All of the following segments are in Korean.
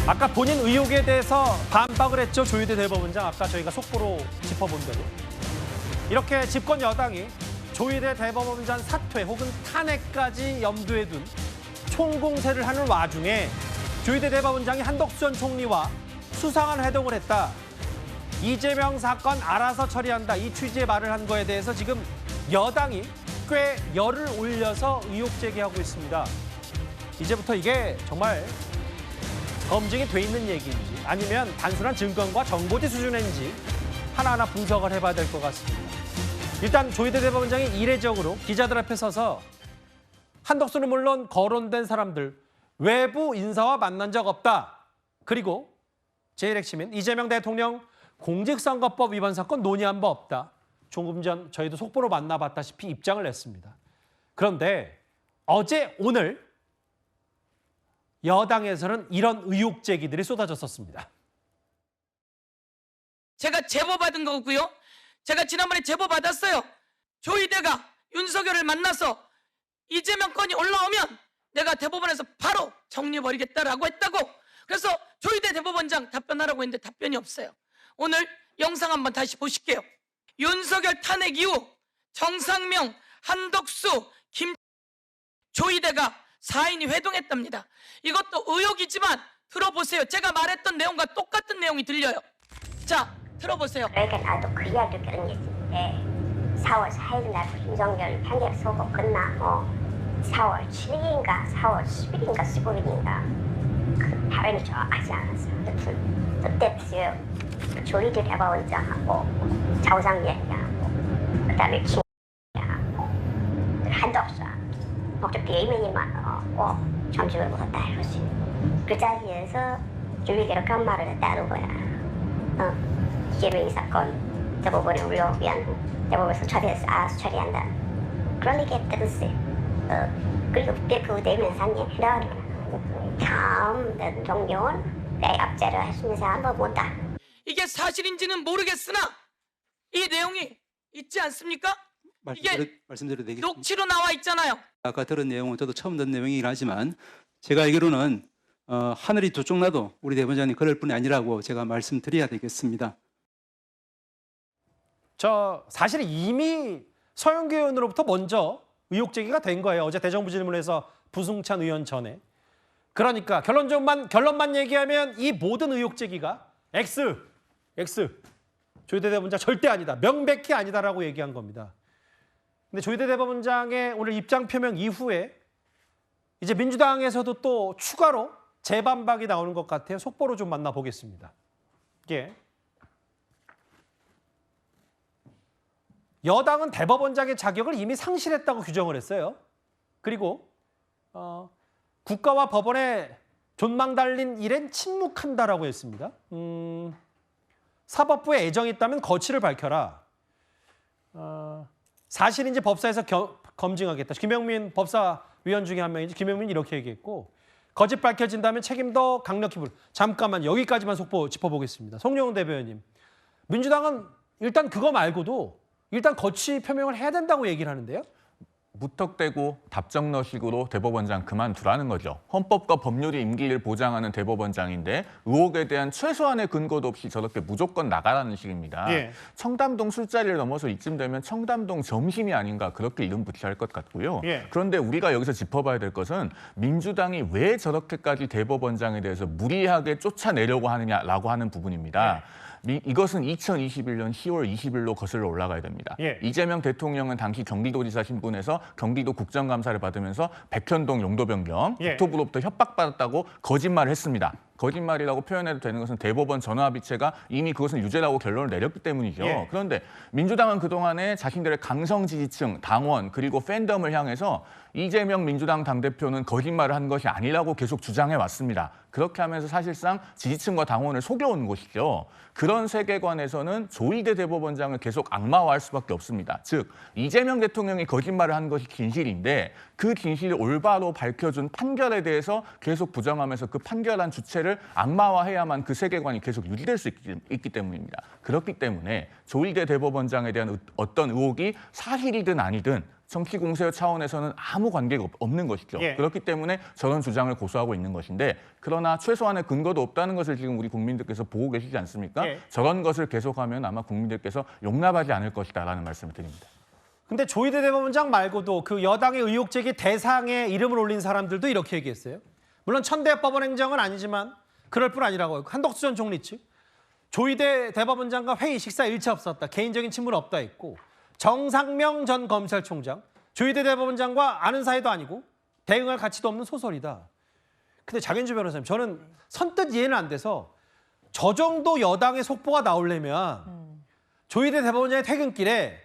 아까 본인 의혹에 대해서 반박을 했죠. 조희대 대법원장. 아까 저희가 속보로 짚어본 대로. 이렇게 집권 여당이 조희대 대법원장 사퇴 혹은 탄핵까지 염두에 둔 총공세를 하는 와중에 조희대 대법원장이 한덕수 전 총리와 수상한 회동을 했다. 이재명 사건 알아서 처리한다. 이 취지의 말을 한 거에 대해서 지금 여당이 꽤 열을 올려서 의혹 제기하고 있습니다. 이제부터 이게 정말 검증이 돼 있는 얘기인지 아니면 단순한 증거과 정보지 수준인지 하나하나 분석을 해봐야 될 것 같습니다. 일단 조희대 대법원장이 이례적으로 기자들 앞에 서서 한덕수는 물론 거론된 사람들 외부 인사와 만난 적 없다. 그리고 제일 핵심인 이재명 대통령 공직선거법 위반 사건 논의한 바 없다. 조금 전 저희도 속보로 만나봤다시피 입장을 냈습니다. 그런데 어제 오늘 여당에서는 이런 의혹 제기들이 쏟아졌었습니다. 제가 제보 받은 거고요. 제가 지난번에 제보 받았어요. 조희대가 윤석열을 만나서 이재명 건이 올라오면 내가 대법원에서 바로 정리해버리겠다라고 했다고. 그래서 조희대 대법원장 답변하라고 했는데 답변이 없어요. 오늘 영상 한번 다시 보실게요. 윤석열 탄핵 이후 정상명, 한덕수, 조희대가 4인이 회동했답니다. 이것도 의혹이지만 들어보세요. 제가 말했던 내용과 똑같은 내용이 들려요. 자, 들어보세요. 그러니까 나도 그 이야기를 했는데 4월 4일 날 윤석열 판결 선고 끝나고 4월 7일인가 4월 10일인가 15일인가 그 발음이 정확하지 않았어요. 그때 조희대 대법원장하고 자우상위원장하고 그다음에 김하고 한덕수하고 목적 비의원님하고 점심을 먹었다 이러지. 그 자리에서 조희대가 그런 말을 했다는 거야. 이재명 사건 대법원에 올라오면 대법원에서 처리해서 알아서 처리한다. 그런 얘기 했다던데. 그리고 그때 그 내면상에 이런 처음 대통령은 내 압제를 할 수 있는 사람은 못다. 이게 사실인지는 모르겠으나 이 내용이 있지 않습니까? 이게 말씀드려도 되겠습니까? 녹취로 나와 있잖아요. 아까 들은 내용은 저도 처음 듣는 내용이긴 하지만 제가 알기로는 하늘이 두 쪽 나도 우리 대법원장님 그럴 뿐이 아니라고 제가 말씀드려야 되겠습니다. 사실 이미 서영교 의원으로부터 먼저 의혹 제기가 된 거예요. 어제 대정부 질문에서 부승찬 의원 전에. 그러니까 결론만 얘기하면 이 모든 의혹 제기가 X 조희대 대법원장 절대 아니다. 명백히 아니다라고 얘기한 겁니다. 근데 조희대 대법원장의 오늘 입장 표명 이후에 이제 민주당에서도 또 추가로 재반박이 나오는 것 같아요. 속보로 좀 만나보겠습니다. 예. 여당은 대법원장의 자격을 이미 상실했다고 규정을 했어요. 그리고 국가와 법원에 존망 달린 일엔 침묵한다라고 했습니다. 사법부에 애정이 있다면 거취를 밝혀라. 사실인지 법사에서 검증하겠다. 김영민 법사위원 중에 한 명이지. 김영민이 이렇게 얘기했고 거짓 밝혀진다면 책임도 강력히 물. 잠깐만 여기까지만 속보 짚어보겠습니다. 송영훈 대변인. 민주당은 일단 그거 말고도 일단 거취 표명을 해야 된다고 얘기를 하는데요. 무턱대고 답정너식으로 대법원장 그만두라는 거죠. 헌법과 법률이 임기를 보장하는 대법원장인데 의혹에 대한 최소한의 근거도 없이 저렇게 무조건 나가라는 식입니다. 예. 청담동 술자리를 넘어서 이쯤 되면 청담동 점심이 아닌가 그렇게 이름 붙여야 할 것 같고요. 예. 그런데 우리가 여기서 짚어봐야 될 것은 민주당이 왜 저렇게까지 대법원장에 대해서 무리하게 쫓아내려고 하느냐라고 하는 부분입니다. 이것은 2021년 10월 20일로 거슬러 올라가야 됩니다. 예. 이재명 대통령은 당시 경기도지사 신분에서 경기도 국정감사를 받으면서 백현동 용도 변경, 예. 국토부로부터 협박받았다고 거짓말을 했습니다. 거짓말이라고 표현해도 되는 것은 대법원 전원합의체가 이미 그것은 유죄라고 결론을 내렸기 때문이죠. 예. 그런데 민주당은 그동안에 자신들의 강성 지지층, 당원 그리고 팬덤을 향해서 이재명 민주당 당대표는 거짓말을 한 것이 아니라고 계속 주장해 왔습니다. 그렇게 하면서 사실상 지지층과 당원을 속여온 것이죠. 그런 세계관에서는 조희대 대법원장을 계속 악마화할 수밖에 없습니다. 즉 이재명 대통령이 거짓말을 한 것이 진실인데 그 진실을 올바로 밝혀준 판결에 대해서 계속 부정하면서 그 판결한 주체를 자체를 악마화해야만 그 세계관이 계속 유지될 수 있기 때문입니다. 그렇기 때문에 조희대 대법원장에 대한 어떤 의혹이 사실이든 아니든 정치 공세 차원에서는 아무 관계가 없는 것이죠. 예. 그렇기 때문에 저런 주장을 고수하고 있는 것인데, 그러나 최소한의 근거도 없다는 것을 지금 우리 국민들께서 보고 계시지 않습니까? 예. 저런 것을 계속하면 아마 국민들께서 용납하지 않을 것이다라는 말씀을 드립니다. 근데 조희대 대법원장 말고도 그 여당의 의혹 제기 대상에 이름을 올린 사람들도 이렇게 얘기했어요. 물론 천대법원 행정은 아니지만 그럴 뿐 아니라고 했고, 한덕수 전 총리 측 조희대 대법원장과 회의 식사 일체 없었다, 개인적인 친분 없다 했고, 정상명 전 검찰총장 조희대 대법원장과 아는 사이도 아니고 대응할 가치도 없는 소설이다. 근데 장현주 변호사님, 저는 선뜻 이해는 안 돼서 저 정도 여당의 속보가 나오려면 조희대 대법원장의 퇴근길에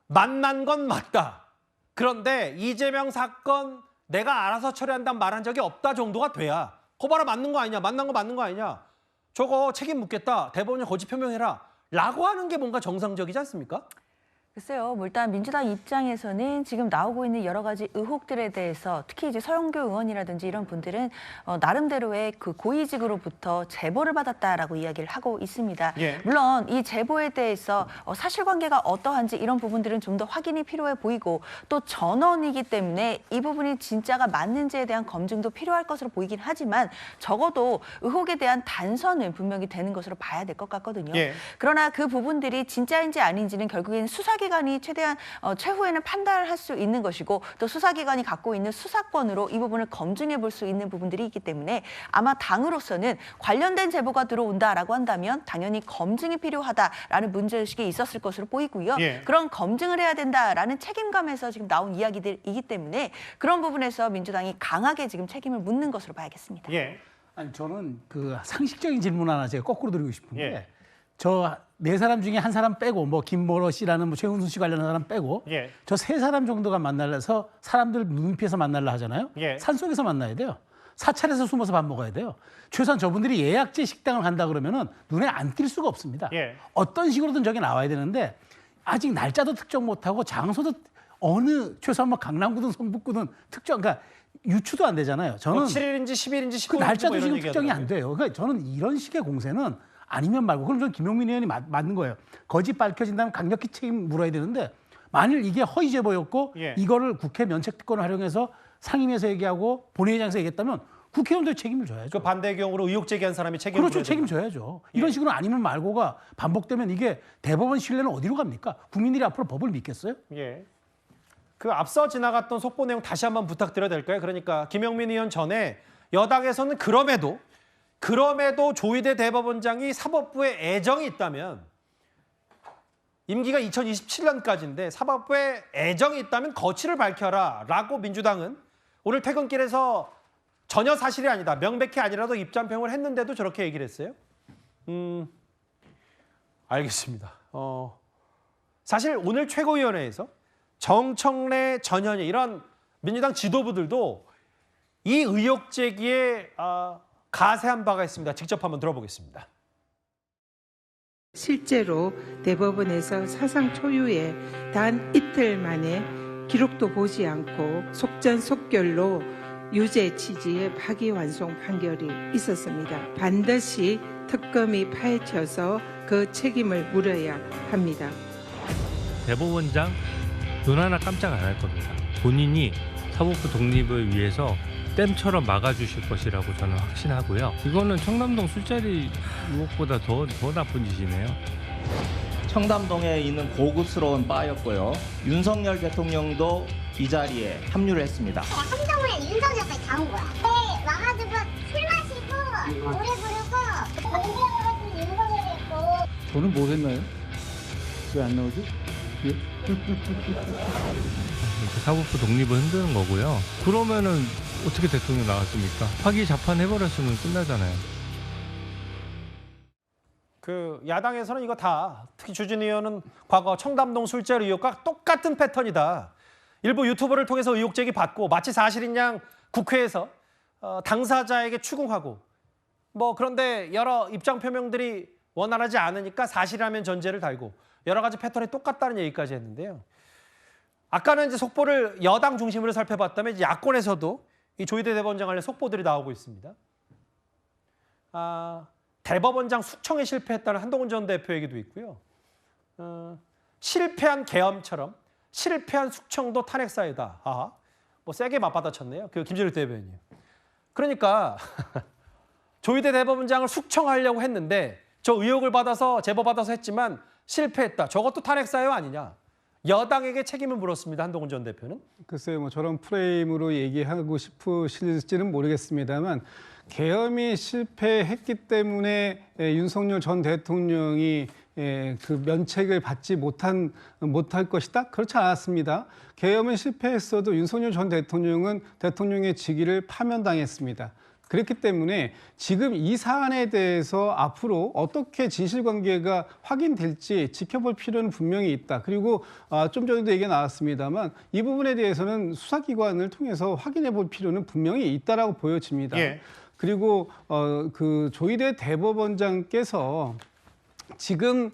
만난 건 맞다, 그런데 이재명 사건 내가 알아서 처리한다는 말한 적이 없다 정도가 돼야, 거봐라 맞는 거 아니냐, 만난 거 맞는 거 아니냐, 저거 책임 묻겠다, 대법원장 거짓 표명해라 라고 하는 게 뭔가 정상적이지 않습니까? 글쎄요, 뭐 일단 민주당 입장에서는 지금 나오고 있는 여러 가지 의혹들에 대해서 특히 이제 서영교 의원이라든지 이런 분들은 나름대로의 그 고위직으로부터 제보를 받았다라고 이야기를 하고 있습니다. 예. 물론 이 제보에 대해서 사실관계가 어떠한지 이런 부분들은 좀 더 확인이 필요해 보이고, 또 전원이기 때문에 이 부분이 진짜가 맞는지에 대한 검증도 필요할 것으로 보이긴 하지만 적어도 의혹에 대한 단서는 분명히 되는 것으로 봐야 될 것 같거든요. 예. 그러나 그 부분들이 진짜인지 아닌지는 결국에는 수사기관이 최대한 최후에는 판단을 할 수 있는 것이고, 또 수사기관이 갖고 있는 수사권으로 이 부분을 검증해 볼 수 있는 부분들이 있기 때문에 아마 당으로서는 관련된 제보가 들어온다라고 한다면 당연히 검증이 필요하다라는 문제의식이 있었을 것으로 보이고요. 예. 그런 검증을 해야 된다라는 책임감에서 지금 나온 이야기들이기 때문에 그런 부분에서 민주당이 강하게 지금 책임을 묻는 것으로 봐야겠습니다. 예. 아니 저는 그 상식적인 질문 하나 제가 거꾸로 드리고 싶은 게, 예. 저 네 사람 중에 한 사람 빼고, 뭐 김보러 씨라는 뭐 최은순 씨 관련한 사람 빼고, 예. 저 세 사람 정도가 만나려서 사람들 눈피해서 만나려 하잖아요. 예. 산속에서 만나야 돼요. 사찰에서 숨어서 밥 먹어야 돼요. 최소한 저분들이 예약제 식당을 간다 그러면은 눈에 안 띌 수가 없습니다. 예. 어떤 식으로든 저게 나와야 되는데 아직 날짜도 특정 못하고 장소도 어느, 최소한 뭐 강남구든 성북구든 특정, 그러니까 유추도 안 되잖아요. 저는 7일인지 10일인지 15일인지 그 날짜도 뭐 이런 지금 얘기 특정이 안 하더라고요. 돼요. 그러니까 저는 이런 식의 공세는 아니면 말고, 그럼 저는 김용민 의원이 맞는 거예요. 거짓 밝혀진다면 강력히 책임 물어야 되는데, 만일 이게 허위 제보였고 예. 이거를 국회 면책특권을 활용해서 상임위에서 얘기하고 본회의장에서 얘기했다면 국회의원들 책임을 져야죠. 그 반대의 경우로 의혹 제기한 사람이 책임을 그렇죠. 져야 되는 책임져야죠. 이런 식으로 아니면 말고가 반복되면 이게 대법원 신뢰는 어디로 갑니까? 국민들이 앞으로 법을 믿겠어요? 예. 그 앞서 지나갔던 속보 내용 다시 한번 부탁드려도 될까요? 그러니까 김영민 의원 전에 여당에서는 그럼에도 조희대 대법원장이 사법부에 애정이 있다면, 임기가 2027년까지인데 사법부에 애정이 있다면 거취를 밝혀라 라고 민주당은 오늘 퇴근길에서 전혀 사실이 아니다, 명백히 아니라도 입장표명을 했는데도 저렇게 얘기를 했어요. 알겠습니다. 사실 오늘 최고위원회에서 정청래, 전현희 이런 민주당 지도부들도 이 의혹 제기에 가세한 바가 있습니다. 직접 한번 들어보겠습니다. 실제로 대법원에서 사상 초유의 단 이틀 만에 기록도 보지 않고 속전속결로 유죄 취지의 파기환송 판결이 있었습니다. 반드시 특검이 파헤쳐서 그 책임을 물어야 합니다. 대법원장 눈 하나 깜짝 안 할 겁니다. 본인이 사법부 독립을 위해서 댐처럼 막아주실 것이라고 저는 확신하고요. 이거는 청담동 술자리 의혹보다 더 나쁜 짓이네요. 청담동에 있는 고급스러운 바였고요. 윤석열 대통령도 이 자리에 합류를 했습니다. 한정우에 윤석열까지 다 온 거야. 네, 와가지고 술 마시고 노래 부르고 공개하고 같은 윤석열이 있고. 저는 뭘 했나요? 왜 안 나오지? 사법부 독립을 흔드는 거고요. 그러면은 어떻게 대통령 나왔습니까? 파기자판 해버렸으면 끝나잖아요. 그 야당에서는 이거 다, 특히 주진 의원은 과거 청담동 술자리 의혹과 똑같은 패턴이다, 일부 유튜버를 통해서 의혹 제기 받고 마치 사실인 양 국회에서 당사자에게 추궁하고, 뭐 그런데 여러 입장 표명들이 원활하지 않으니까 사실이라면 전제를 달고 여러 가지 패턴이 똑같다는 얘기까지 했는데요. 아까는 이제 속보를 여당 중심으로 살펴봤다면 이제 야권에서도 이 조희대 대법원장 관련 속보들이 나오고 있습니다. 대법원장 숙청에 실패했다는 한동훈 전 대표 얘기도 있고요. 실패한 계엄처럼 실패한 숙청도 탄핵 사유다. 뭐 세게 맞받아쳤네요. 그 김진일 대변인. 그러니까 조희대 대법원장을 숙청하려고 했는데 저 의혹을 받아서 제보받아서 했지만 실패했다. 저것도 탄핵 사유 아니냐. 여당에게 책임을 물었습니다. 한동훈 전 대표는. 글쎄요, 뭐 저런 프레임으로 얘기하고 싶으실지는 모르겠습니다만 계엄이 실패했기 때문에 윤석열 전 대통령이 그 면책을 받지 못할 것이다? 그렇지 않았습니다. 계엄은 실패했어도 윤석열 전 대통령은 대통령의 직위를 파면당했습니다. 그렇기 때문에 지금 이 사안에 대해서 앞으로 어떻게 진실관계가 확인될지 지켜볼 필요는 분명히 있다. 그리고 좀 전에도 얘기가 나왔습니다만 이 부분에 대해서는 수사기관을 통해서 확인해 볼 필요는 분명히 있다라고 보여집니다. 예. 그리고 그 조희대 대법원장께서 지금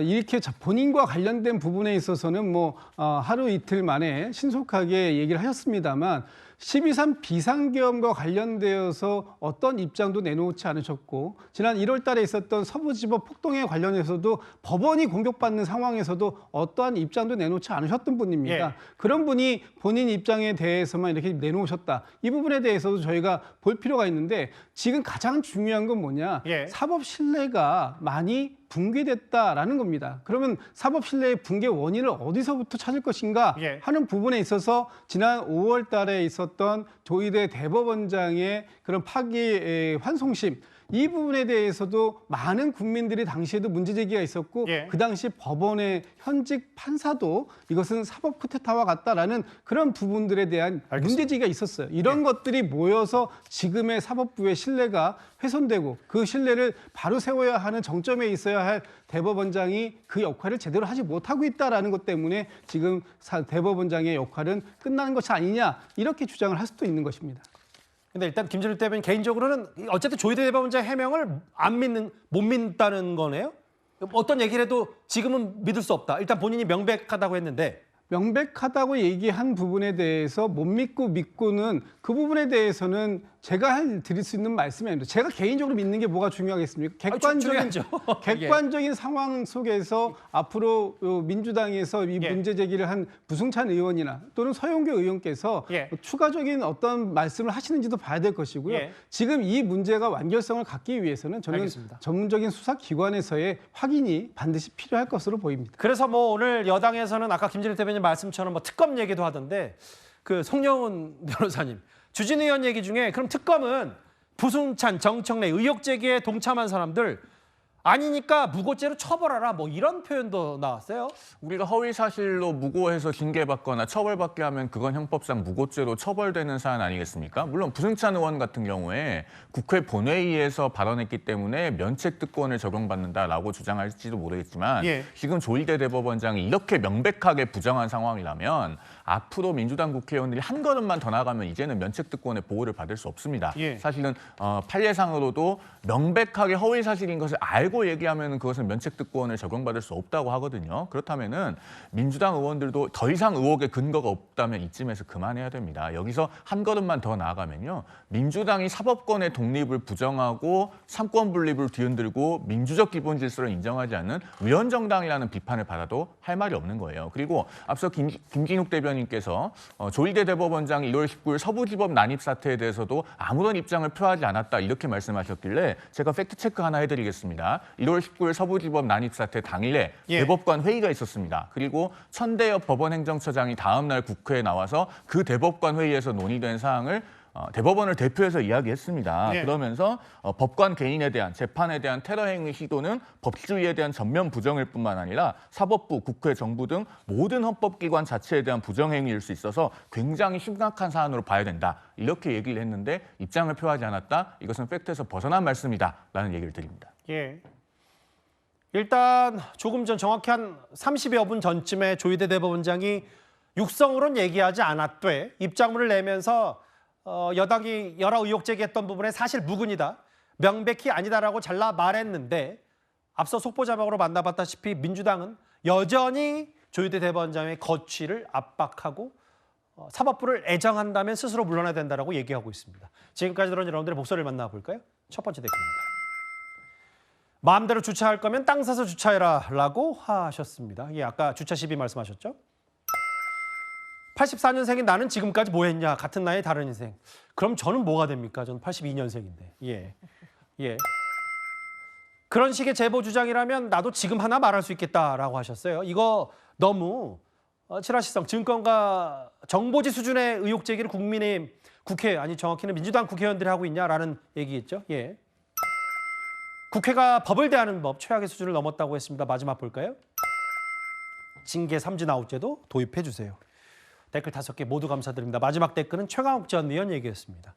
이렇게 본인과 관련된 부분에 있어서는 뭐 하루 이틀 만에 신속하게 얘기를 하셨습니다만 12.3 비상계엄과 관련되어서 어떤 입장도 내놓지 않으셨고 지난 1월 달에 있었던 서부지법 폭동에 관련해서도 법원이 공격받는 상황에서도 어떠한 입장도 내놓지 않으셨던 분입니다. 예. 그런 분이 본인 입장에 대해서만 이렇게 내놓으셨다. 이 부분에 대해서도 저희가 볼 필요가 있는데 지금 가장 중요한 건 뭐냐. 예. 사법 신뢰가 많이 붕괴됐다라는 겁니다. 그러면 사법 신뢰의 붕괴 원인을 어디서부터 찾을 것인가 예. 하는 부분에 있어서 지난 5월 달에 있었던 조희대 대법원장의 그런 파기 환송심 이 부분에 대해서도 많은 국민들이 당시에도 문제제기가 있었고 예. 그 당시 법원의 현직 판사도 이것은 사법 쿠데타와 같다라는 그런 부분들에 대한 문제제기가 있었어요. 이런 것들이 모여서 지금의 사법부의 신뢰가 훼손되고 그 신뢰를 바로 세워야 하는 정점에 있어야 할 대법원장이 그 역할을 제대로 하지 못하고 있다는 것 때문에 지금 대법원장의 역할은 끝나는 것이 아니냐 이렇게 주장을 할 수도 있는 것입니다. 근데 일단 김진일 대변인 개인적으로는 어쨌든 조희대 대법원장 해명을 못 믿다는 거네요. 어떤 얘기를 해도 지금은 믿을 수 없다. 일단 본인이 명백하다고 했는데. 명백하다고 얘기한 부분에 대해서 못 믿고는 그 부분에 대해서는 제가 드릴 수 있는 말씀이 아닙니다. 제가 개인적으로 믿는 게 뭐가 중요하겠습니까? 객관적인 상황 속에서 앞으로 민주당에서 이 문제 제기를 한 부승찬 의원이나 또는 서영교 의원께서 추가적인 어떤 말씀을 하시는지도 봐야 될 것이고요. 지금 이 문제가 완결성을 갖기 위해서는 저는 알겠습니다. 전문적인 수사기관에서의 확인이 반드시 필요할 것으로 보입니다. 그래서 뭐 오늘 여당에서는 아까 김진일 대변인 말씀처럼 뭐 특검 얘기도 하던데 그 송영훈 변호사님 주진 의원 얘기 중에 그럼 특검은 부승찬, 정청래 의혹 제기에 동참한 사람들 아니니까 무고죄로 처벌하라 뭐 이런 표현도 나왔어요. 우리가 허위 사실로 무고해서 징계받거나 처벌받게 하면 그건 형법상 무고죄로 처벌되는 사안 아니겠습니까? 물론 부승찬 의원 같은 경우에 국회 본회의에서 발언했기 때문에 면책특권을 적용받는다라고 주장할지도 모르겠지만 지금 조희대 대법원장이 이렇게 명백하게 부정한 상황이라면 앞으로 민주당 국회의원들이 한 걸음만 더 나가면 이제는 면책특권의 보호를 받을 수 없습니다. 사실은 판례상으로도 명백하게 허위 사실인 것을 알고 얘기하면 그것은 면책특권을 적용받을 수 없다고 하거든요. 그렇다면은 민주당 의원들도 더 이상 의혹의 근거가 없다면 이쯤에서 그만해야 됩니다. 여기서 한 걸음만 더 나아가면요. 민주당이 사법권의 독립을 부정하고 삼권 분립을 뒤흔들고 민주적 기본 질서를 인정하지 않는 위헌정당이라는 비판을 받아도 할 말이 없는 거예요. 그리고 앞서 김진욱 대변인께서 조희대 대법원장이 1월 19일 서부지법 난입 사태에 대해서도 아무런 입장을 표하지 않았다 이렇게 말씀하셨길래 제가 팩트체크 하나 해드리겠습니다. 1월 19일 서부지법 난입 사태 당일에 대법관 회의가 있었습니다. 그리고 천대엽 법원행정처장이 다음 날 국회에 나와서 그 대법관 회의에서 논의된 사항을 대법원을 대표해서 이야기했습니다. 그러면서 법관 개인에 대한 재판에 대한 테러 행위 시도는 법치주의에 대한 전면 부정일 뿐만 아니라 사법부, 국회, 정부 등 모든 헌법기관 자체에 대한 부정행위일 수 있어서 굉장히 심각한 사안으로 봐야 된다. 이렇게 얘기를 했는데 입장을 표하지 않았다. 이것은 팩트에서 벗어난 말씀이다라는 얘기를 드립니다. 일단 조금 전 정확히 한 30여 분 전쯤에 조희대 대법원장이 육성으로는 얘기하지 않았되 입장문을 내면서 여당이 여러 의혹 제기했던 부분에 사실 무근이다. 명백히 아니다라고 잘라 말했는데 앞서 속보 자막으로 만나봤다시피 민주당은 여전히 조희대 대법원장의 거취를 압박하고 사법부를 애정한다면 스스로 물러나야 된다라고 얘기하고 있습니다. 지금까지 들은 여러분들의 목소리를 만나볼까요? 첫 번째 댓글입니다. 마음대로 주차할 거면 땅 사서 주차해라라고 하셨습니다. 예, 아까 주차 시비 말씀하셨죠? 84년생인 나는 지금까지 뭐 했냐? 같은 나이의 다른 인생. 그럼 저는 뭐가 됩니까? 저는 82년생인데. 예. 예. 그런 식의 제보 주장이라면 나도 지금 하나 말할 수 있겠다라고 하셨어요. 이거 너무 칠하시성 증권가 정보지 수준의 의혹 제기를 국민의힘 국회, 아니 정확히는 민주당 국회의원들이 하고 있냐라는 얘기겠죠. 예. 국회가 법을 대하는 법 최악의 수준을 넘었다고 했습니다. 마지막 볼까요? 징계 삼진 아웃제도 도입해 주세요. 댓글 5개 모두 감사드립니다. 마지막 댓글은 최강욱 전 의원 얘기였습니다.